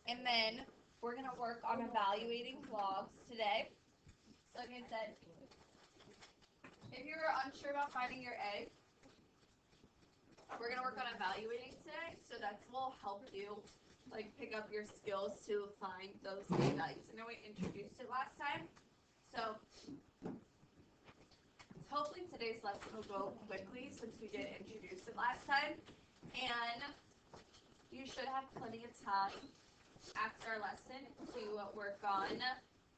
And then we're going to work on evaluating logs today. So like I said, if you're unsure about finding your A, we're going to work on evaluating today. So that will help you like pick up your skills to find those A values. I know we introduced it last time. So hopefully today's lesson will go quickly since we did introduce it last time. And you should have plenty of time after our lesson to work on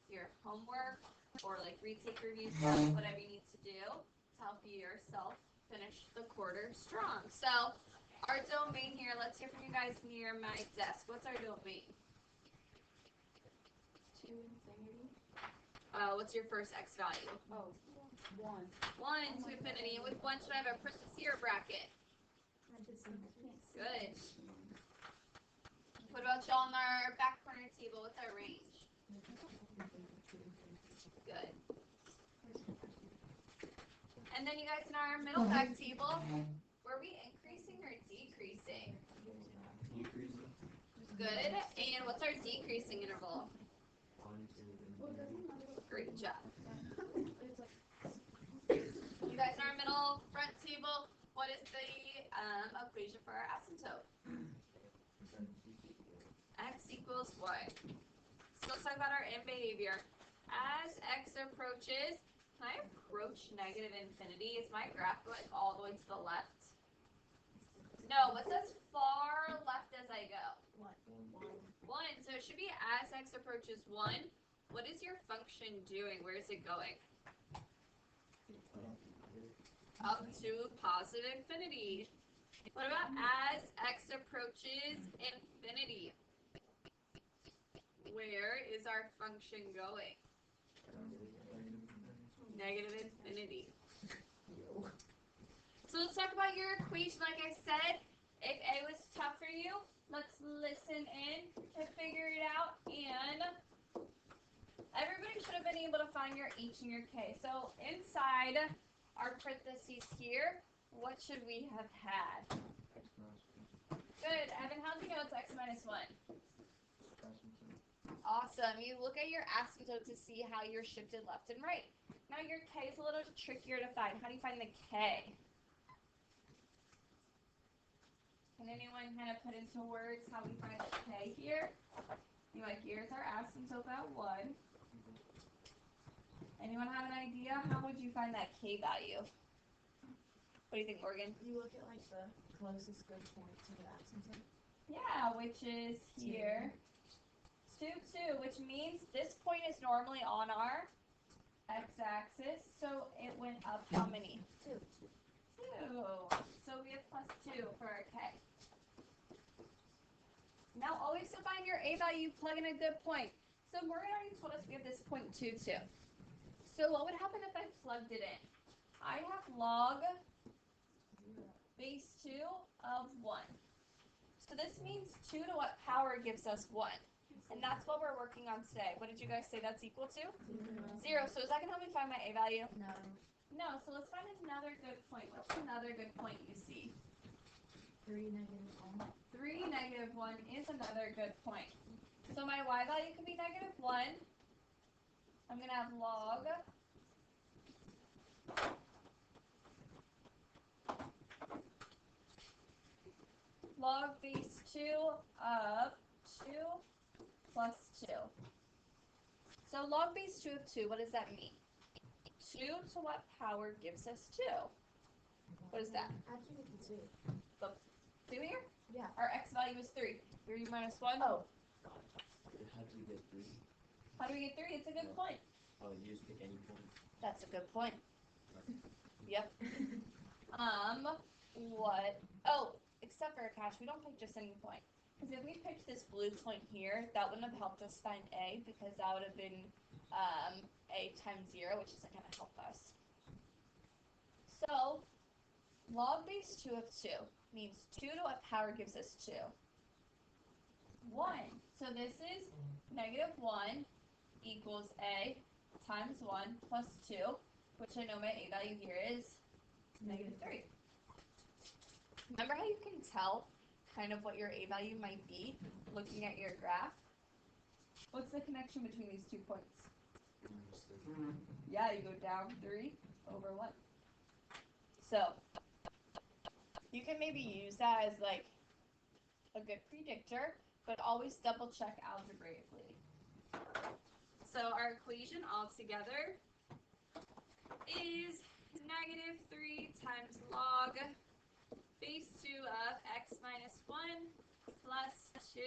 your homework or like retake review stuff, whatever you need to do to help you yourself finish the quarter strong. So our domain here, let's hear from you guys near my desk. What's our domain? To infinity. What's your first x value? Oh, 1. 1 to infinity. And with 1, should I have a parenthesis or bracket? Good. What about y'all on our back corner table? What's our range? Good. And then you guys in our middle back table, were we increasing or decreasing? Decreasing. Good. And what's our decreasing interval? Great job. You guys in our middle front table, what is the equation for our asymptote? X equals what? So let's talk about our end behavior. As x approaches, can I approach negative infinity? Is my graph going all the way to the left? No, what says far left as I go? 1. So it should be as x approaches 1. What is your function doing? Where is it going? Up to positive infinity. What about as x approaches infinity? Where is our function going? Negative infinity. So let's talk about your equation. Like I said, if A was tough for you, let's listen in to figure it out. And everybody should have been able to find your H and your K. So inside our parentheses here, what should we have had? Good. Evan, how do you know it's x minus 1? Awesome. You look at your asymptote to see how you're shifted left and right. Now your K is a little trickier to find. How do you find the K? Can anyone kind of put into words how we find the K here? You're like, here's our asymptote at 1. Anyone have an idea? How would you find that K value? What do you think, Morgan? You look at like the closest good point to the asymptote. Yeah, which is here. 2, 2, which means this point is normally on our x-axis, so it went up how many? 2. 2. So we have plus 2 for our K. Now always to find your A value, plug in a good point. So Morgan already told us we have this point 2, 2. So what would happen if I plugged it in? I have log base 2 of 1. So this means 2 to what power gives us 1? And that's what we're working on today. What did you guys say that's equal to? 0. So is that going to help me find my A value? No. No. So let's find another good point. What's another good point you see? 3, negative 1. 3, negative 1 is another good point. So my Y value could be negative 1. I'm going to have log base 2 of 2 plus 2. So log base 2 of 2, what does that mean? 2 to what power gives us 2? What is that? How'd you get the 2? The 2 here? Yeah. Our x value is 3. 3 minus 1? Oh. How do you get 3? How do we get 3? It's a good point. Oh, you just pick any point. That's a good point. Yep. What? Oh, except for Cash, we don't pick just any point. Because if we picked this blue point here, that wouldn't have helped us find A, because that would have been A times 0, which isn't going to help us. So, log base 2 of 2 means 2 to what power gives us 2? 1. So this is negative 1 equals A times 1 plus 2, which I know my A value here is negative 3. Remember how you can tell kind of what your a value might be, looking at your graph. What's the connection between these 2 points? Yeah, you go down 3 over 1. So, you can maybe use that as like a good predictor, but always double check algebraically. So our equation altogether is -3 times log base 2 of x minus 1 plus 2.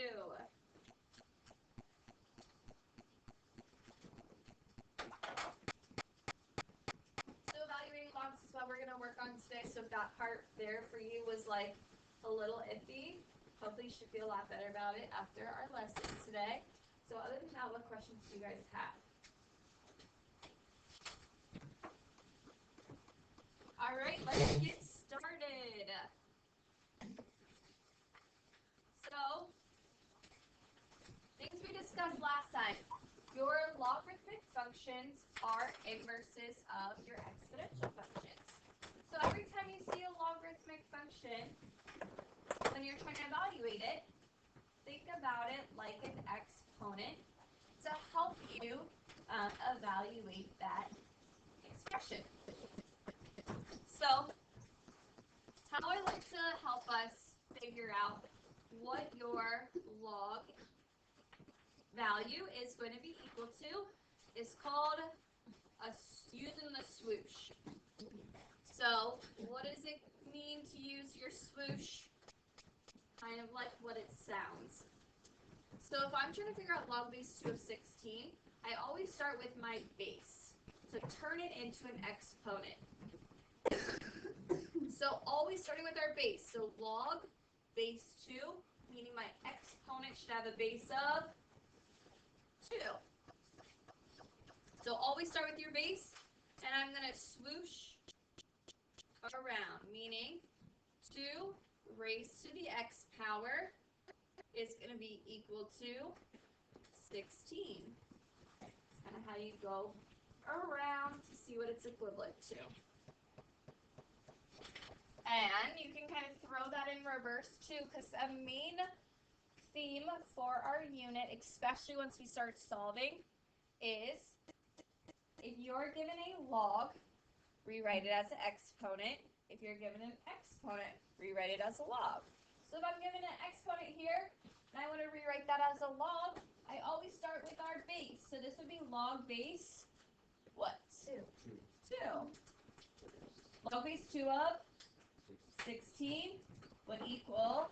So evaluating logs is what we're going to work on today. So if that part there for you was like a little iffy, hopefully you should feel a lot better about it after our lesson today. So other than that, what questions do you guys have? All right, let's get started. So, things we discussed last time. Your logarithmic functions are inverses of your exponential functions. So every time you see a logarithmic function, when you're trying to evaluate it, think about it like an exponent to help you evaluate that expression. So, how I like to help us figure out what your log value is going to be equal to is called using the swoosh. So, what does it mean to use your swoosh? Kind of like what it sounds. So if I'm trying to figure out log base 2 of 16, I always start with my base. So turn it into an exponent. So always starting with our base. So log base 2, meaning my exponent should have a base of 2. So always start with your base, and I'm going to swoosh around, meaning 2 raised to the x power is going to be equal to 16. That's kind of how you go around to see what it's equivalent to. And you can kind of throw that in reverse too, because a main theme for our unit, especially once we start solving, is if you're given a log, rewrite it as an exponent. If you're given an exponent, rewrite it as a log. So if I'm given an exponent here, and I want to rewrite that as a log, I always start with our base. So this would be log base, what? 2. Log base 2 of 16 would equal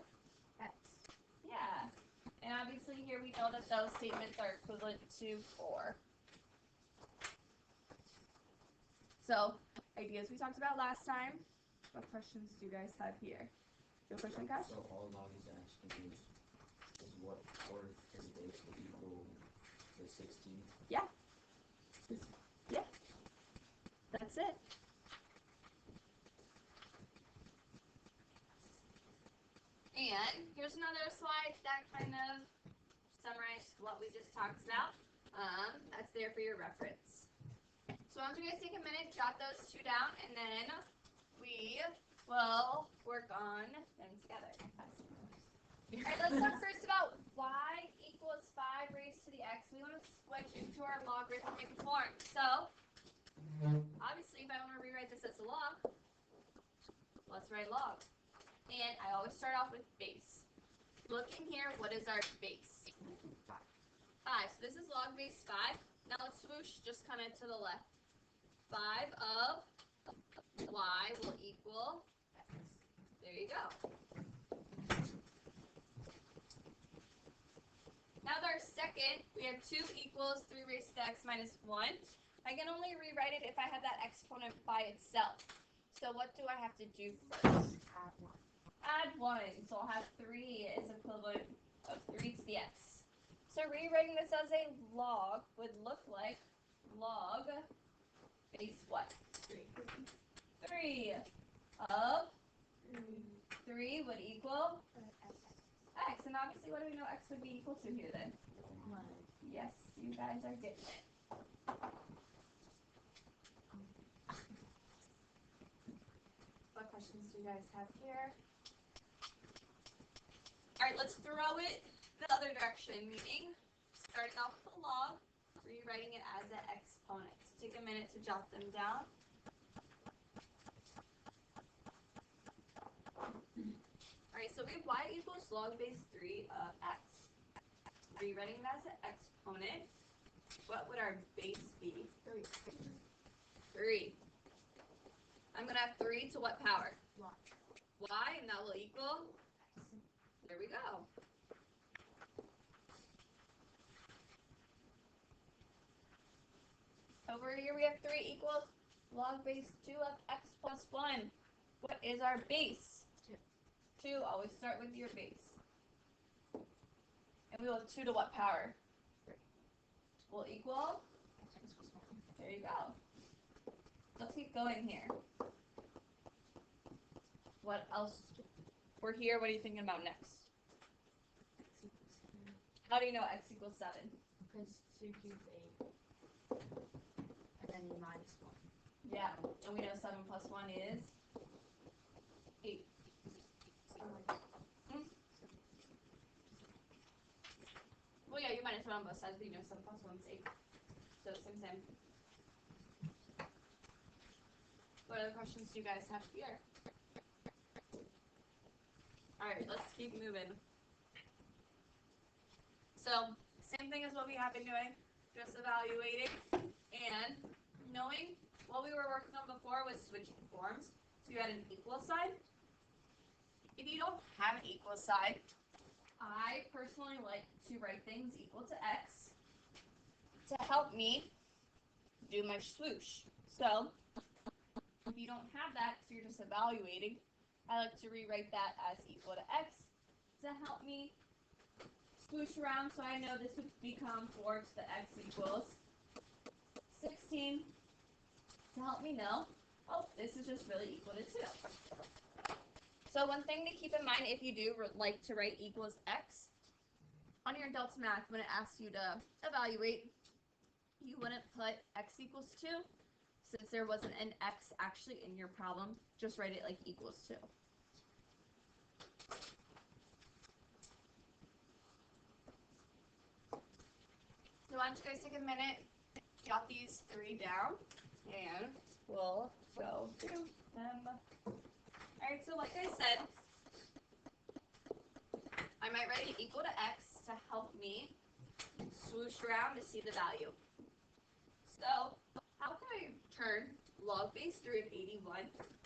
x. Yeah. And obviously here we know that those statements are equivalent to 4. So, ideas we talked about last time. What questions do you guys have here? Your question, Cash? So all log is actually is what fourth is base will equal to 16? Yeah. Yeah. That's it. And here's another slide that kind of summarizes what we just talked about. That's there for your reference. So why don't you guys take a minute, jot those 2 down, and then we will work on them together. Alright, let's talk first about y equals 5 raised to the x. We want to switch into our logarithmic form. So, obviously, if I want to rewrite this as a log, let's write log. And I always start off with base. Looking here, what is our base? 5. So this is log base 5. Now let's swoosh just kind of to the left. 5 of y will equal x. There you go. Now with our second, we have 2 equals 3 raised to the x minus 1. I can only rewrite it if I have that exponent by itself. So what do I have to do first? Add 1. So I'll have 3 is equivalent of 3 to the x. So rewriting this as a log would look like log base what? 3 of 3 would equal x. And obviously, what do we know x would be equal to here then? 1. Yes, you guys are getting it. What questions do you guys have here? Alright, let's throw it the other direction, meaning starting off with a log, rewriting it as an exponent. So take a minute to jot them down. Alright, so we have y equals log base 3 of x. Rewriting it as an exponent, what would our base be? 3. I'm going to have 3 to what power? Y, and that will equal? There we go. Over here we have 3 equals log base 2 of x plus 1. What is our base? 2. Always start with your base. And we will have 2 to what power? Will equal? There you go. Let's keep going here. What else? We're here. What are you thinking about next? How do you know x equals 7? Because 2 cubed 8. And then you minus 1. Yeah, and we know 7 plus 1 is 8. Well, yeah, you minus 1 on both sides, but you know 7 plus 1 is 8. So same. What other questions do you guys have here? Alright, let's keep moving. So, same thing as what we have been doing, just evaluating and knowing what we were working on before was switching forms. So you had an equal sign. If you don't have an equal sign, I personally like to write things equal to x to help me do my swoosh. So, if you don't have that, so you're just evaluating, I like to rewrite that as equal to x to help me swoosh around, so I know this would become 4 to the x equals 16 to help me know, oh, this is just really equal to 2. So one thing to keep in mind if you do like to write equals x, on your adults math, when it asks you to evaluate, you wouldn't put x equals 2, since there wasn't an x actually in your problem, just write it like equals 2. So why don't you guys take a minute, jot these 3 down, and we'll go through them. Alright, so like I said, I might write it equal to x to help me swoosh around to see the value. So, how can I turn log base 3 of 81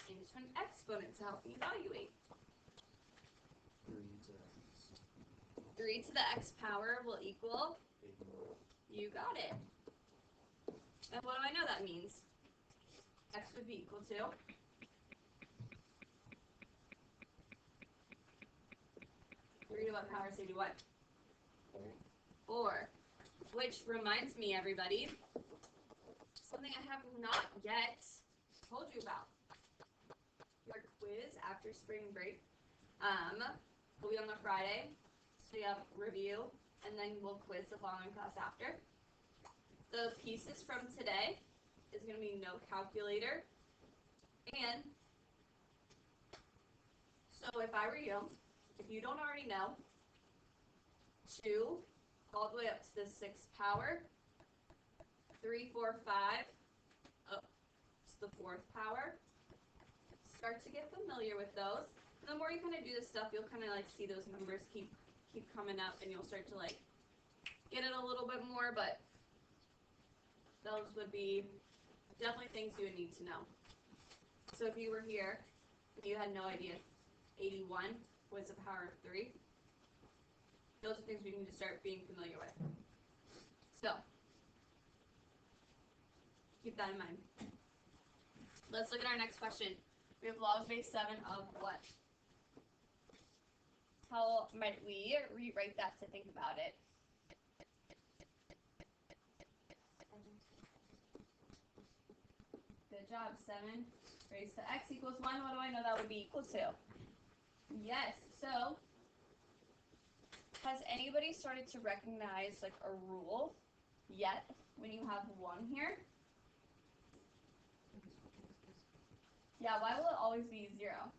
into an exponent to help me evaluate? 3 to the x power will equal? You got it. And what do I know that means? X would be equal to? Three to what power, say to what? 4. Which reminds me, everybody, something I have not yet told you about. Your quiz after spring break will be on the Friday. So you have review, and then we'll quiz the following class after. The pieces from today is going to be no calculator. And so if I were you, if you don't already know, 2 all the way up to the 6th power, 3, 4, 5 up to the 4th power. Start to get familiar with those. And the more you kind of do this stuff, you'll kind of like see those numbers keep coming up, and you'll start to like get it a little bit more, but those would be definitely things you would need to know. So if you were here and you had no idea 81 was the power of 3, those are things we need to start being familiar with. So, keep that in mind. Let's look at our next question. We have log base 7 of what? How might we rewrite that to think about it? Good job, 7 raised to x equals 1. What do I know that would be equal to? Yes, so has anybody started to recognize like a rule yet when you have 1 here? Yeah, why will it always be 0?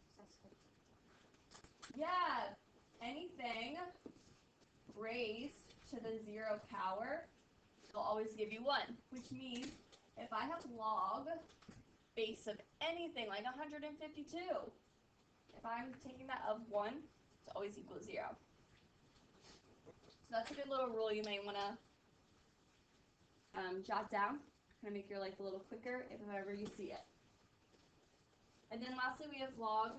Yeah, anything raised to the 0 power will always give you 1, which means if I have log base of anything like 152, if I'm taking that of 1, it's always equal to 0. So that's a good little rule you may want to jot down, kind of make your life a little quicker if ever you see it. And then lastly, we have log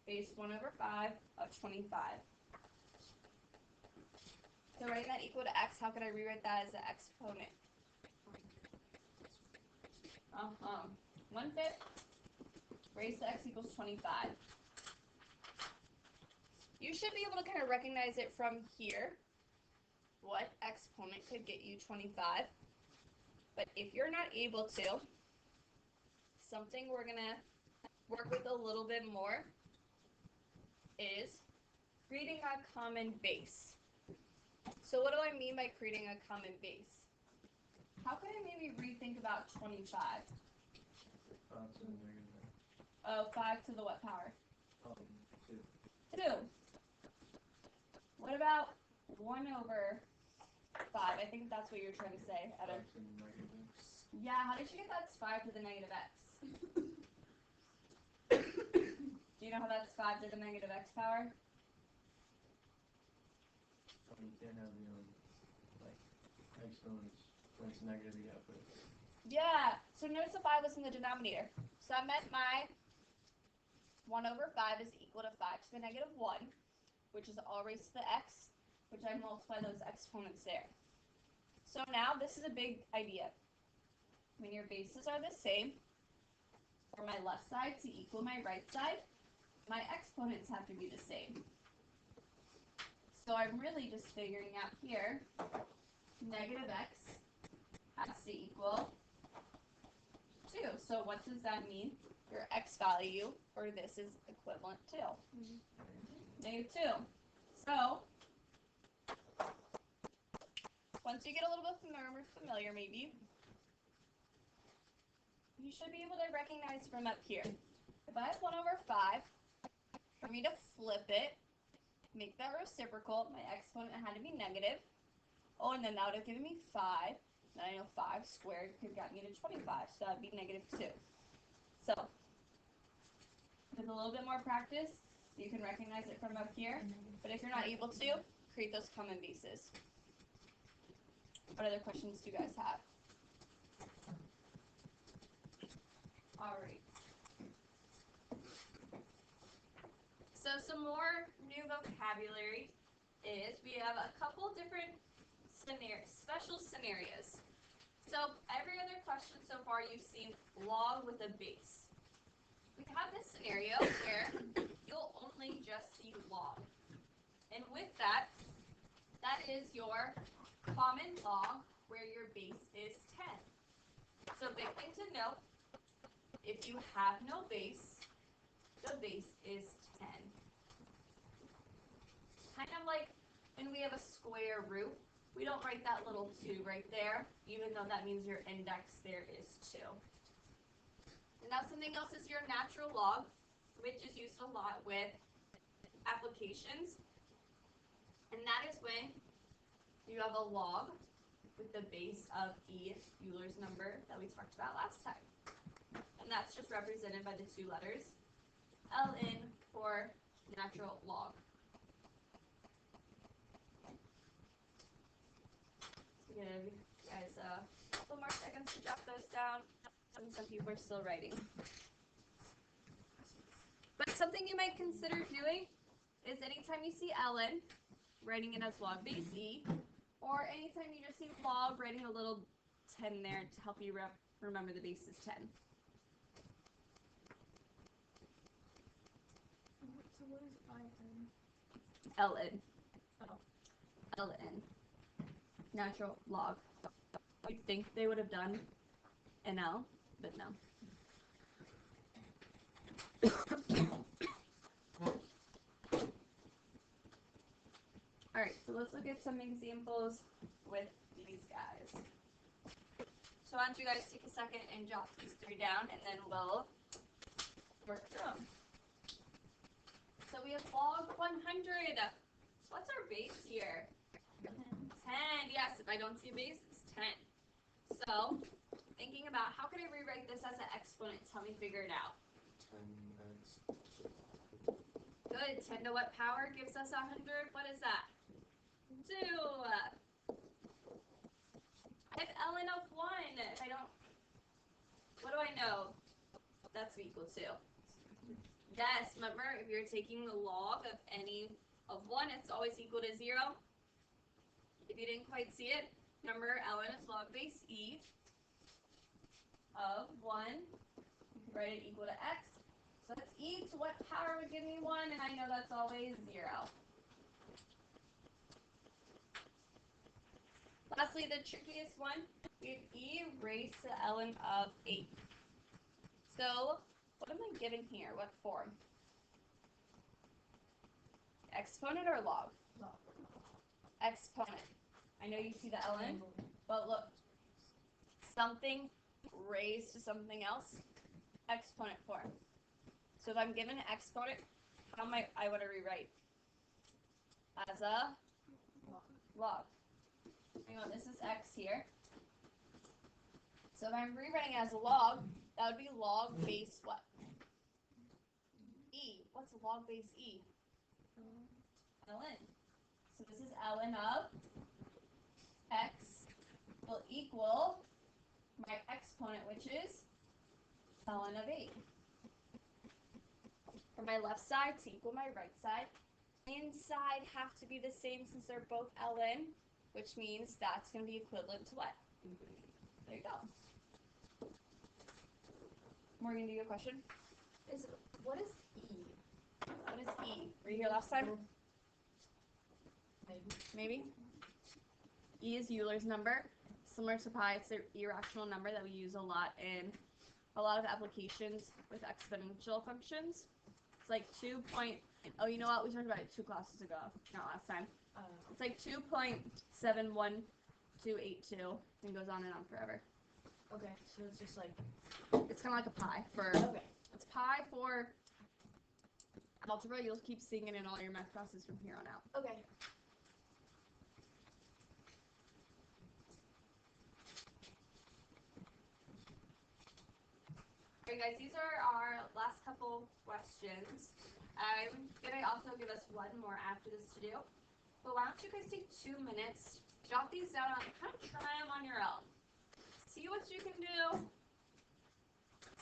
base 1 over 5 of 25. So writing that equal to x, how could I rewrite that as an exponent? 1/5 raised to x equals 25. You should be able to kind of recognize it from here, what exponent could get you 25. But if you're not able to, something we're going to work with a little bit more is creating a common base. So what do I mean by creating a common base? How could I maybe rethink about 25? 5 to the what power? 2. What about 1 over 5? I think that's what you're trying to say, Evan. Yeah, how did you get that's 5 to the negative x? Do you know how that's 5 to the negative x power? You can't have, like, exponents. When it's negative, you gotta put it. Yeah, so notice the 5 was in the denominator. So I meant my 1 over 5 is equal to 5 to the negative 1, which is all raised to the x, which I multiply those exponents there. So now this is a big idea. When your bases are the same, for my left side to equal my right side, my exponents have to be the same. So I'm really just figuring out here, negative x has to equal 2. So what does that mean? Your x value for this is equivalent to negative 2. So once you get a little bit familiar maybe, you should be able to recognize from up here. If I have 1 over 5, for me to flip it, make that reciprocal, my exponent had to be negative. Oh, and then that would have given me 5. Then I know 5 squared could get me to 25, so that would be negative 2. So, with a little bit more practice, you can recognize it from up here. But if you're not able to, create those common bases. What other questions do you guys have? Alright. So some more new vocabulary is we have a couple different special scenarios. So every other question so far you've seen log with a base. We have this scenario where you'll only just see log. And with that, that is your common log where your base is 10. So big thing to note, if you have no base, the base is 10. Kind of like when we have a square root, we don't write that little 2 right there, even though that means your index there is 2. And now something else is your natural log, which is used a lot with applications. And that is when you have a log with the base of E, Euler's number that we talked about last time. And that's just represented by the 2 letters, Ln for natural log. So give you guys a couple more seconds to jot those down. Some people are still writing. But something you might consider doing is anytime you see Ln, writing it as log base E, or anytime you just see log, writing a little 10 there to help you remember the base is 10. So what is IN? Ln. Oh. Ln. Natural log. You'd think they would have done an L, but no. Alright, so let's look at some examples with these guys. So why don't you guys take a second and jot these 3 down, and then we'll work through them. So we have log 100. What's our base here? 10. Yes, if I don't see a base, it's 10. So, thinking about how could I rewrite this as an exponent? Help me figure it out. 10x. Good. 10 to what power gives us 100? What is that? 2. I have ln of 1. If I don't, what do I know? That's equal to. Yes, remember, if you're taking the log of any of 1, it's always equal to 0. If you didn't quite see it, remember ln is log base e of 1. You can write it equal to x. So that's e to what power would give me 1, and I know that's always 0. Lastly, the trickiest one, we have e raised to ln of 8. So, what am I given here? What form? Exponent or log? Log. Exponent. I know you see the ln, but look, something raised to something else, exponent form. So if I'm given an exponent, how might I want to rewrite? As a log. Hang on, this is x here. So if I'm rewriting as a log, that would be log base what? E. What's log base E? ln. So this is ln of x will equal my exponent, which is ln of 8. For my left side to equal my right side, inside have to be the same since they're both ln, which means that's going to be equivalent to what? There you go. Morgan, do you have a question? What is E? What is E? Were you here last time? Maybe? E is Euler's number. Similar to pi, it's the irrational number that we use a lot in a lot of applications with exponential functions. It's like 2 point, oh, you know what? We talked about it 2 classes ago, not last time. It's like 2.71282 and goes on and on forever. Okay, so it's just like. It's kind of like a pi for, Okay. it's pi for algebra. You'll keep seeing it in all your math classes from here on out. Okay. Alright guys, these are our last couple questions. I'm going to also give us one more after this to do. But why don't you guys take 2 minutes, jot these down, and kind of try them on your own. See what you can do.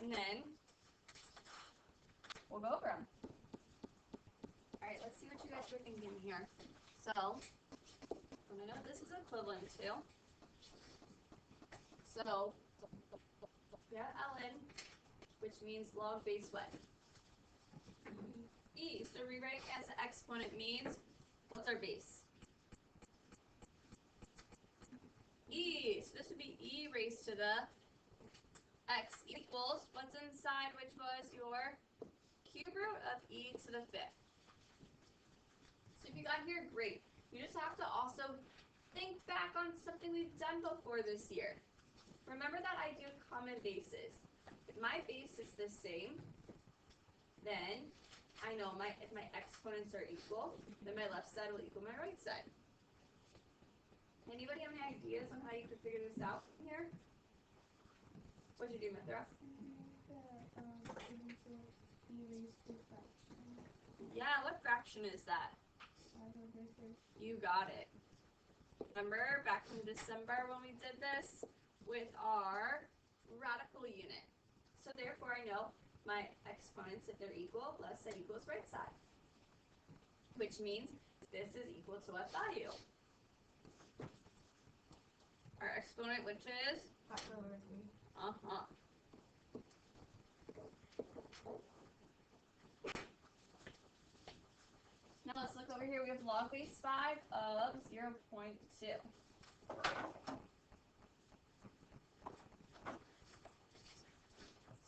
And then we'll go over them. Alright, let's see what you guys are thinking here. So, I'm going to know what this is equivalent to. So, we have ln, which means log base what? E. So rewriting as an exponent means, what's our base? E. So this would be E raised to the x equals, what's inside, which was your cube root of E to the 5th. So if you got here, great. You just have to also think back on something we've done before this year. Remember that idea of common bases. If my base is the same, then I know if my exponents are equal, then my left side will equal my right side. Anybody have any ideas on how you could figure this out from here? What'd you do, Mithra? Yeah, what fraction is that? You got it. Remember back in December when we did this with our radical unit. So therefore I know my exponents, if they're equal, left side equals right side. Which means this is equal to what value? Our exponent, which is? Uh-huh. Now let's look over here. We have log base 5 of 0.2.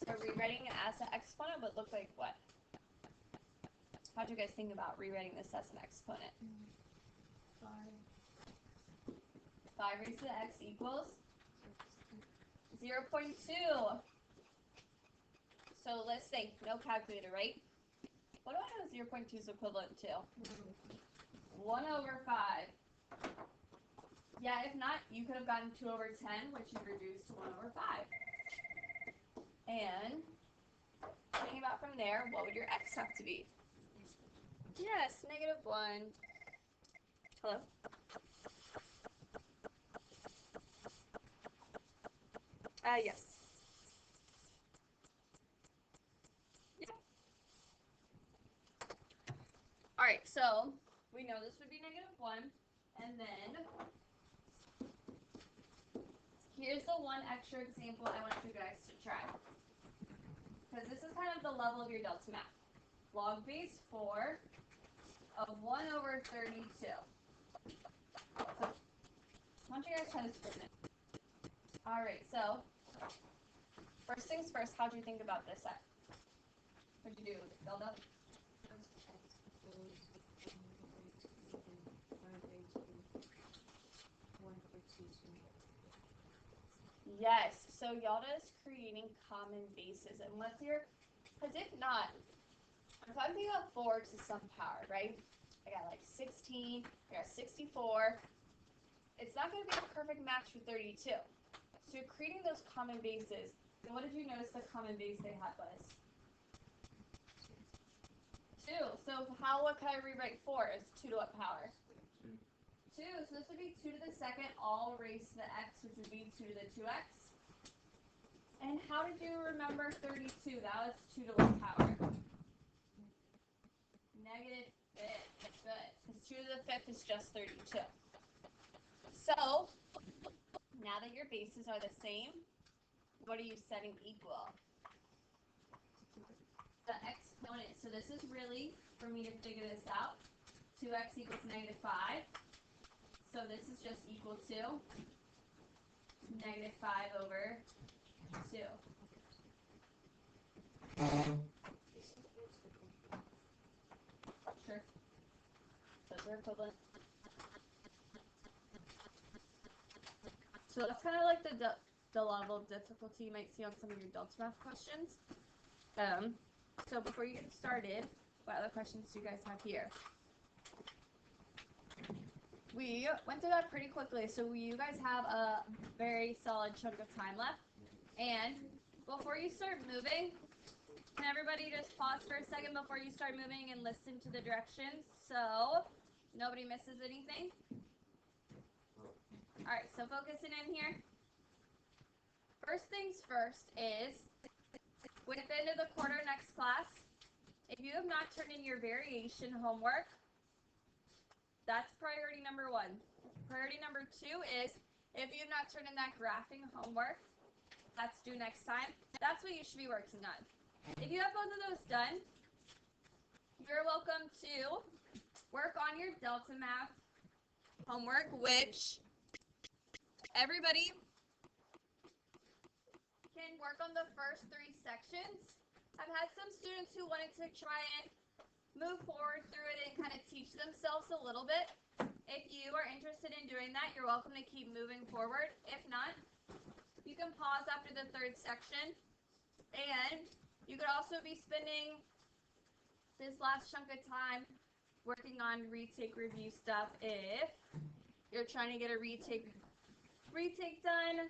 So rewriting it as an exponent would look like what? How do you guys think about rewriting this as an exponent? 5 raised to the x equals 0.2. So let's think, no calculator, right? What do I know 0.2 is equivalent to? 1 over 5. Yeah, if not, you could have gotten 2 over 10, which you reduced to 1 over 5. And thinking about from there, what would your x have to be? Yes, -1. Hello? Yes. Yeah. Alright, so we know this would be -1, and then here's the one extra example I want you guys to try. Because this is kind of the level of your delta math. Log base 4 of 1 over 32. So, I want you guys to try this for a minute. Alright, so, first things first, how'd you think about this set? What'd you do, Zelda? Yes, so Yalda is creating common bases, unless you're, because if not, if I'm thinking of 4 to some power, right? I got like 16, I got 64. It's not going to be a perfect match for 32. So you're creating those common bases. And what did you notice the common base they had was? 2. So what can I rewrite 4 as 2 to what power? 2. So this would be 2 to the second, all raised to the x, which would be 2 to the 2x. And how did you remember 32? That was 2 to what power? -5th. Good. Because 2 to the 5th is just 32. So, now that your bases are the same, what are you setting equal? The exponent. So this is really, for me to figure this out, 2x equals -5. So this is just equal to -5 over 2. Sure. Those are equivalent. So that's kind of like the level of difficulty you might see on some of your delta math questions. So before you get started, what other questions do you guys have here? We went through that pretty quickly, so you guys have a very solid chunk of time left. And before you start moving, can everybody just pause for a second before you start moving and listen to the directions so nobody misses anything? Alright, so focusing in here. First things first is, with the end of the quarter next class, if you have not turned in your variation homework, that's priority number 1. Priority number 2 is, if you have not turned in that graphing homework, that's due next time. That's what you should be working on. If you have both of those done, you're welcome to work on your delta math homework, which everybody can work on the first 3 sections. I've had some students who wanted to try and move forward through it and kind of teach themselves a little bit. If you are interested in doing that, you're welcome to keep moving forward. If not, you can pause after the 3rd section. And you could also be spending this last chunk of time working on retake review stuff if you're trying to get a retake done